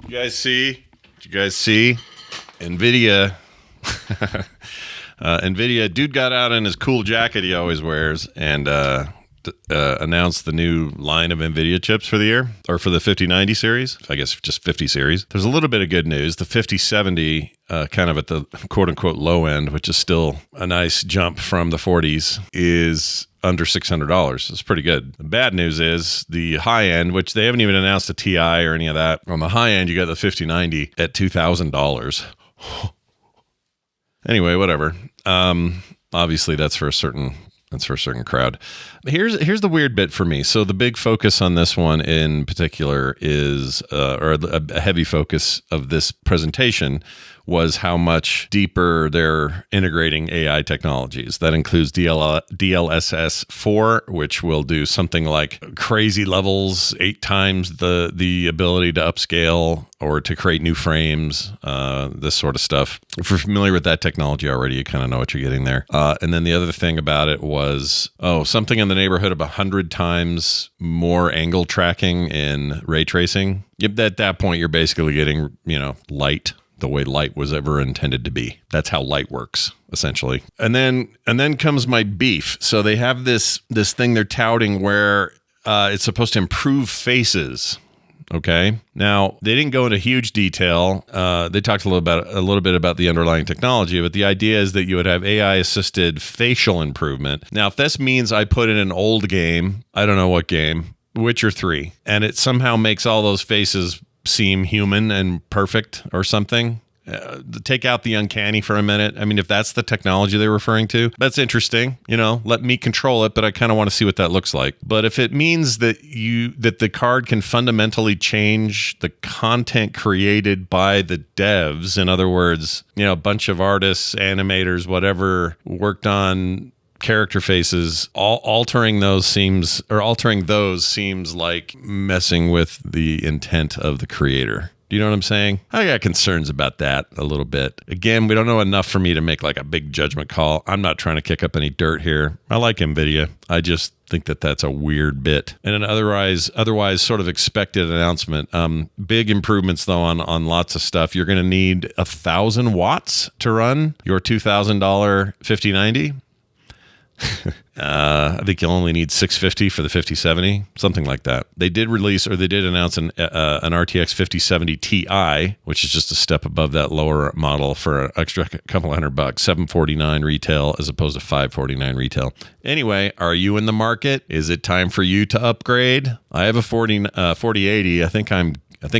You guys see? Did you guys see? NVIDIA. NVIDIA, dude got out in his cool jacket he always wears and announced the new line of NVIDIA chips for the year, or for the 5090 series. I guess just 50 series. There's a little bit of good news. The 5070, kind of at the quote-unquote low end, which is still a nice jump from the 40s, is under $600. It's pretty good. The bad news is the high end, which they haven't even announced a TI or any of that. On the high end, you got the 5090 at $2,000. Anyway, whatever. Obviously, that's for a certain crowd. Here's the weird bit for me. So the big focus on this one in particular is, or a heavy focus of this presentation, was how much deeper they're integrating AI technologies. That includes DLSS 4, which will do something like crazy levels, 8 times the ability to upscale or to create new frames, this sort of stuff. If you're familiar with that technology already, you kind of know what you're getting there. And then the other thing about it was, something in the neighborhood of 100 times more angle tracking in ray tracing. At that point, you're basically getting, light the way light was ever intended to be. That's how light works, essentially. And then comes my beef. So they have this thing they're touting where it's supposed to improve faces. Okay. Now, they didn't go into huge detail. They talked a little bit about the underlying technology, but the idea is that you would have AI-assisted facial improvement. Now, if this means I put in an old game, I don't know what game, Witcher 3, and it somehow makes all those faces seem human and perfect or something. Take out the uncanny for a minute. I mean, if that's the technology they're referring to, that's interesting. Let me control it, but I kind of want to see what that looks like. But if it means that the card can fundamentally change the content created by the devs, in other words, a bunch of artists, animators, whatever, worked on character faces, altering those seems like messing with the intent of the creator. Do you know what I'm saying? I got concerns about that a little bit. Again, we don't know enough for me to make like a big judgment call. I'm not trying to kick up any dirt here. I like NVIDIA. I just think that that's a weird bit. And an otherwise sort of expected announcement. Big improvements, though, on lots of stuff. You're going to need 1,000 watts to run your $2,000 5090. I think you'll only need 650 for the 5070, something like that. They did announce an RTX 5070 Ti, which is just a step above that lower model for an extra couple $100, $749 retail as opposed to $549 retail. Anyway, are you in the market? Is it time for you to upgrade? I have a 4080. I think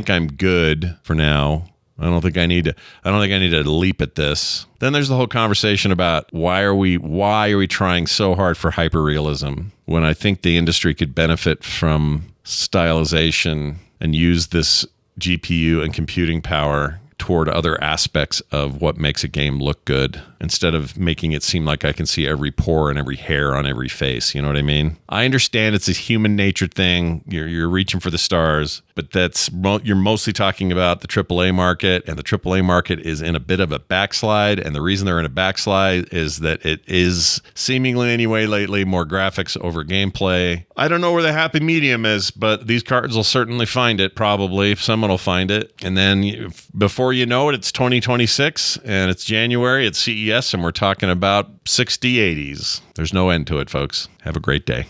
I'm good for now. I don't think I need to leap at this. Then there's the whole conversation about why are we trying so hard for hyperrealism when I think the industry could benefit from stylization and use this GPU and computing power toward other aspects of what makes a game look good, instead of making it seem like I can see every pore and every hair on every face. You know what I mean? I understand it's a human nature thing. You're reaching for the stars, but you're mostly talking about the AAA market, and the AAA market is in a bit of a backslide. And the reason they're in a backslide is that it is seemingly anyway lately more graphics over gameplay. I don't know where the happy medium is, but these cards will certainly find it. Probably someone will find it, and then before you know it, it's 2026 and it's January, it's CES, and we're talking about 6080s. There's no end to it, folks. Have a great day.